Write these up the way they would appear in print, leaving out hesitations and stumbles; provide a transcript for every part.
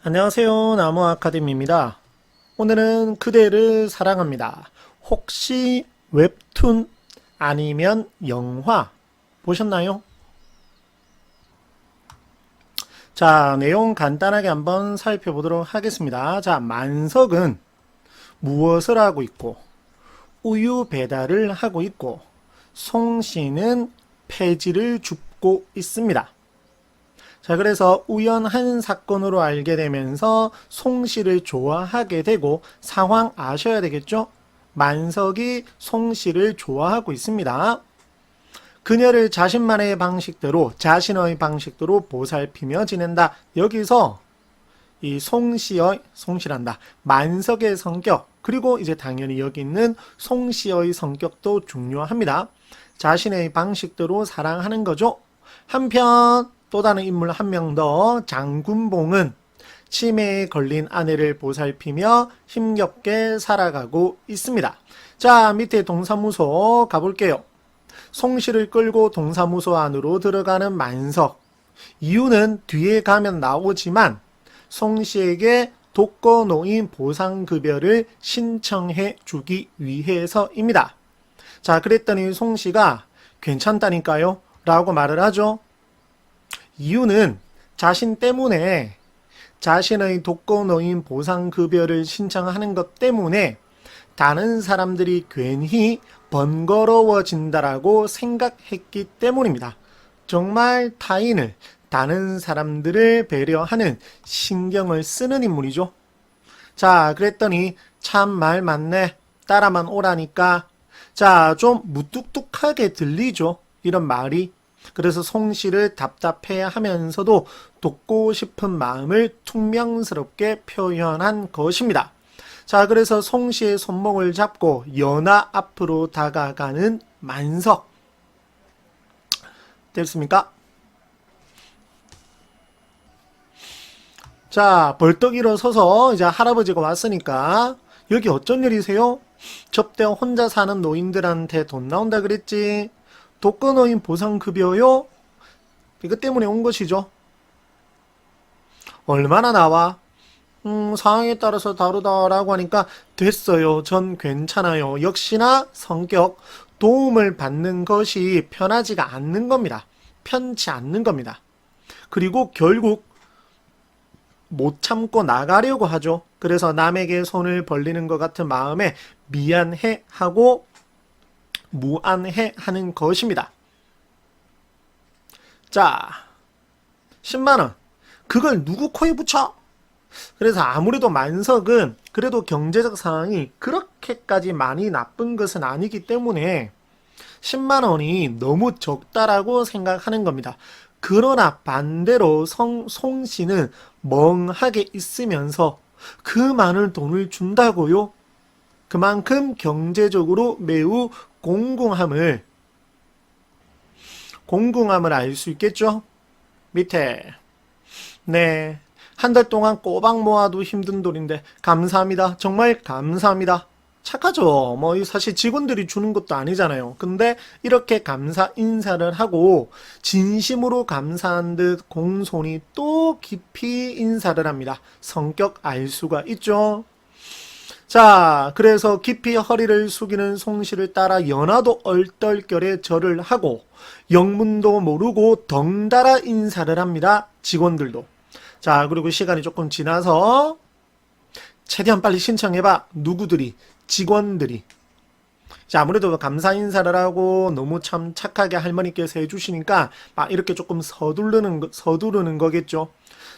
안녕하세요. 나무 아카데미입니다. 오늘은 그대를 사랑합니다. 혹시 웹툰 아니면 영화 보셨나요? 자, 내용 간단하게 한번 살펴보도록 하겠습니다. 자, 만석은 무엇을 하고 있고, 우유 배달을 하고 있고, 송씨는 폐지를 줍고 있습니다. 자, 그래서 우연한 사건으로 알게 되면서 송씨를 좋아하게 되고 상황 아셔야 되겠죠? 만석이 송씨를 좋아하고 있습니다. 그녀를 자신의 방식대로 보살피며 지낸다. 여기서 이 송씨란다. 만석의 성격, 그리고 이제 당연히 여기 있는 송씨의 성격도 중요합니다. 자신의 방식대로 사랑하는 거죠. 한편 또 다른 인물 한 명 더, 장군봉은 치매에 걸린 아내를 보살피며 힘겹게 살아가고 있습니다. 자, 밑에 동사무소 가볼게요. 송씨를 끌고 동사무소 안으로 들어가는 만석. 이유는 뒤에 가면 나오지만 송씨에게 독거노인 보상급여를 신청해 주기 위해서입니다. 자, 그랬더니 송씨가 괜찮다니까요 라고 말을 하죠. 이유는 자신 때문에, 자신의 독거노인 보상급여를 신청하는 것 때문에 다른 사람들이 괜히 번거로워진다라고 생각했기 때문입니다. 정말 타인을, 다른 사람들을 배려하는, 신경을 쓰는 인물이죠. 자, 그랬더니 참 말 맞네, 따라만 오라니까. 자, 좀 무뚝뚝하게 들리죠, 이런 말이. 그래서 송씨를 답답해 하면서도 돕고 싶은 마음을 퉁명스럽게 표현한 것입니다. 자, 그래서 송씨의 손목을 잡고 연하 앞으로 다가가는 만석. 됐습니까? 자, 벌떡 일어서서 이제 할아버지가 왔으니까 여기 어쩐 일이세요? 접대 혼자 사는 노인들한테 돈 나온다 그랬지. 독거노인 보상급여요? 이것 때문에 온 것이죠. 얼마나 나와? 상황에 따라서 다르다라고 하니까 됐어요. 전 괜찮아요. 역시나 성격, 도움을 받는 것이 편하지가 않는 겁니다. 편치 않는 겁니다. 그리고 결국 못 참고 나가려고 하죠. 그래서 남에게 손을 벌리는 것 같은 마음에 미안해 하고 무안해 하는 것입니다. 자, 10만원. 그걸 누구 코에 붙여? 그래서 아무래도 만석은 그래도 경제적 상황이 그렇게까지 많이 나쁜 것은 아니기 때문에 10만원이 너무 적다라고 생각하는 겁니다. 그러나 반대로 송씨는 멍하게 있으면서 그 많은 돈을 준다고요? 그만큼 경제적으로 매우 공공함을 알 수 있겠죠? 밑에. 네. 한 달 동안 꼬박 모아도 힘든 돈인데 감사합니다. 정말 감사합니다. 착하죠. 뭐 사실 직원들이 주는 것도 아니잖아요. 근데 이렇게 감사 인사를 하고 진심으로 감사한 듯 공손히 또 깊이 인사를 합니다. 성격 알 수가 있죠. 자, 그래서 깊이 허리를 숙이는 송씨를 따라 연하도 얼떨결에 절을 하고 영문도 모르고 덩달아 인사를 합니다. 직원들도. 자, 그리고 시간이 조금 지나서 최대한 빨리 신청해봐. 누구들이? 직원들이. 자, 아무래도 감사 인사를 하고 너무 참 착하게 할머니께서 해주시니까 막 이렇게 조금 서두르는 거겠죠.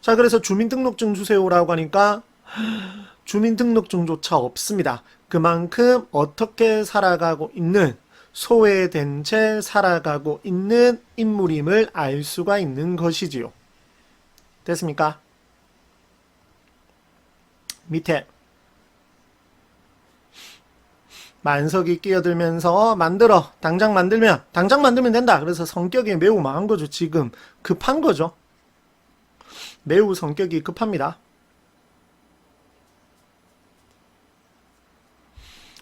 자, 그래서 주민등록증 주세요라고 하니까 주민등록증조차 없습니다. 그만큼 어떻게 살아가고 있는, 소외된 채 살아가고 있는 인물임을 알 수가 있는 것이지요. 됐습니까? 밑에 만석이 끼어들면서 당장 만들면 된다. 그래서 성격이 매우 망한 거죠. 지금 급한 거죠. 매우 성격이 급합니다.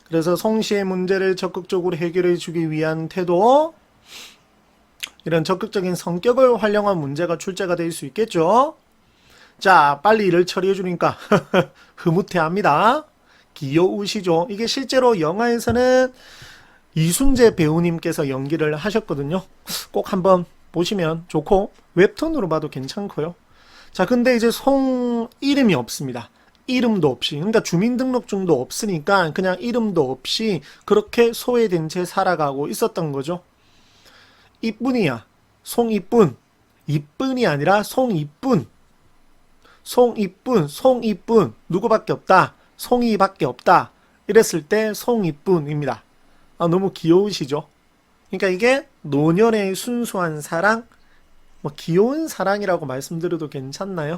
그래서 송씨의 문제를 적극적으로 해결해 주기 위한 태도, 이런 적극적인 성격을 활용한 문제가 출제가 될 수 있겠죠. 자, 빨리 일을 처리해 주니까 흐뭇해합니다. 귀여우시죠? 이게 실제로 영화에서는 이순재 배우님께서 연기를 하셨거든요. 꼭 한번 보시면 좋고 웹툰으로 봐도 괜찮고요. 자, 근데 이제 송 이름이 없습니다. 이름도 없이, 그러니까 주민등록증도 없으니까 그냥 이름도 없이 그렇게 소외된 채 살아가고 있었던 거죠. 이뿐이야. 송이뿐. 이뿐이 아니라 송이뿐. 송이뿐, 송이뿐. 누구밖에 없다. 송이밖에 없다. 이랬을 때 송이뿐입니다. 아, 너무 귀여우시죠? 그러니까 이게 노년의 순수한 사랑, 뭐 귀여운 사랑이라고 말씀드려도 괜찮나요?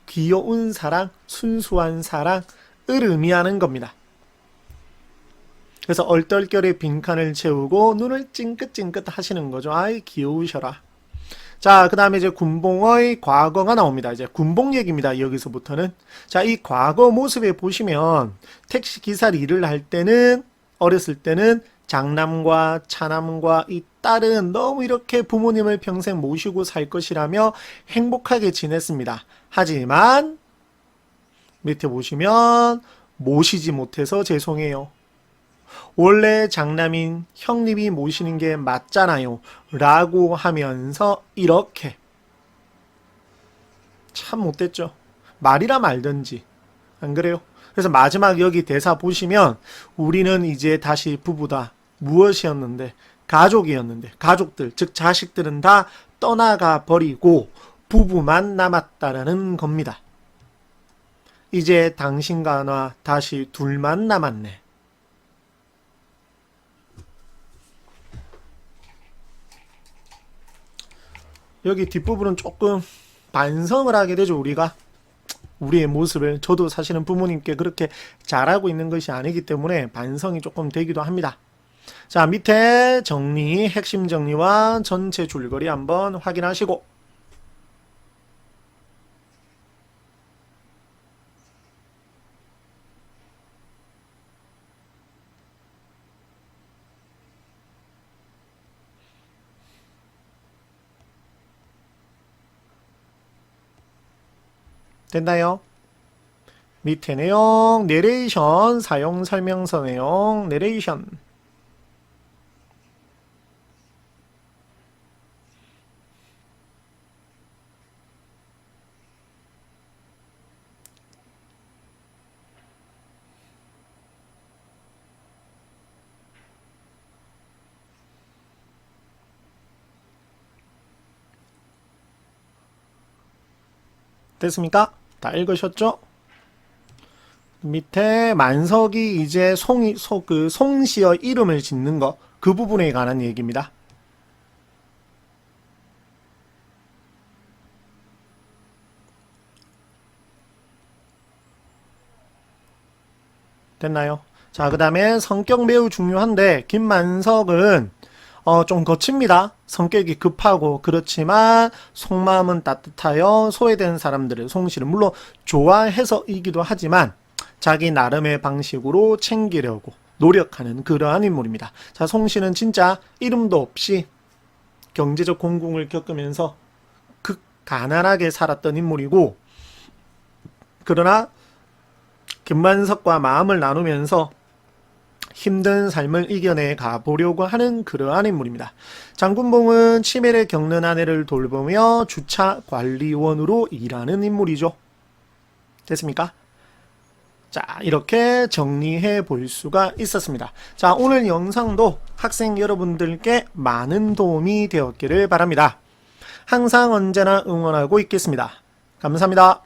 귀여운 사랑, 순수한 사랑을 의미하는 겁니다. 그래서 얼떨결에 빈칸을 채우고 눈을 찡긋찡긋 하시는 거죠. 아이, 귀여우셔라. 자, 그 다음에 이제 군봉의 과거가 나옵니다. 이제 군봉 얘기입니다. 여기서부터는. 자, 이 과거 모습에 보시면 택시 기사를 일을 할 때는, 어렸을 때는 장남과 차남과 이 딸은 너무 이렇게 부모님을 평생 모시고 살 것이라며 행복하게 지냈습니다. 하지만 밑에 보시면 모시지 못해서 죄송해요. 원래 장남인 형님이 모시는 게 맞잖아요. 라고 하면서 이렇게. 참 못됐죠. 말이라 말든지. 안 그래요? 그래서 마지막 여기 대사 보시면 우리는 이제 다시 부부다. 무엇이었는데? 가족이었는데. 가족들, 즉 자식들은 다 떠나가 버리고 부부만 남았다라는 겁니다. 이제 당신과 나 다시 둘만 남았네. 여기 뒷부분은 조금 반성을 하게 되죠. 우리가 우리의 모습을, 저도 사실은 부모님께 그렇게 잘하고 있는 것이 아니기 때문에 반성이 조금 되기도 합니다. 자, 밑에 정리, 핵심 정리와 전체 줄거리 한번 확인하시고, 됐나요? 밑에 내용, 내레이션, 사용 설명서 내용, 내레이션. 됐습니까? 다 읽으셨죠? 밑에 만석이 이제 송시의 이름을 짓는 거, 그 부분에 관한 얘기입니다. 됐나요? 자, 그 다음에 성격 매우 중요한데 김만석은 좀 거칩니다. 성격이 급하고 그렇지만 속마음은 따뜻하여 소외된 사람들을, 송씨를 물론 좋아해서이기도 하지만 자기 나름의 방식으로 챙기려고 노력하는 그러한 인물입니다. 자, 송씨는 진짜 이름도 없이 경제적 공공을 겪으면서 극 가난하게 살았던 인물이고, 그러나 김만석과 마음을 나누면서 힘든 삶을 이겨내 가보려고 하는 그러한 인물입니다. 장군봉은 치매를 겪는 아내를 돌보며 주차 관리원으로 일하는 인물이죠. 됐습니까? 자, 이렇게 정리해 볼 수가 있었습니다. 자, 오늘 영상도 학생 여러분들께 많은 도움이 되었기를 바랍니다. 항상 언제나 응원하고 있겠습니다. 감사합니다.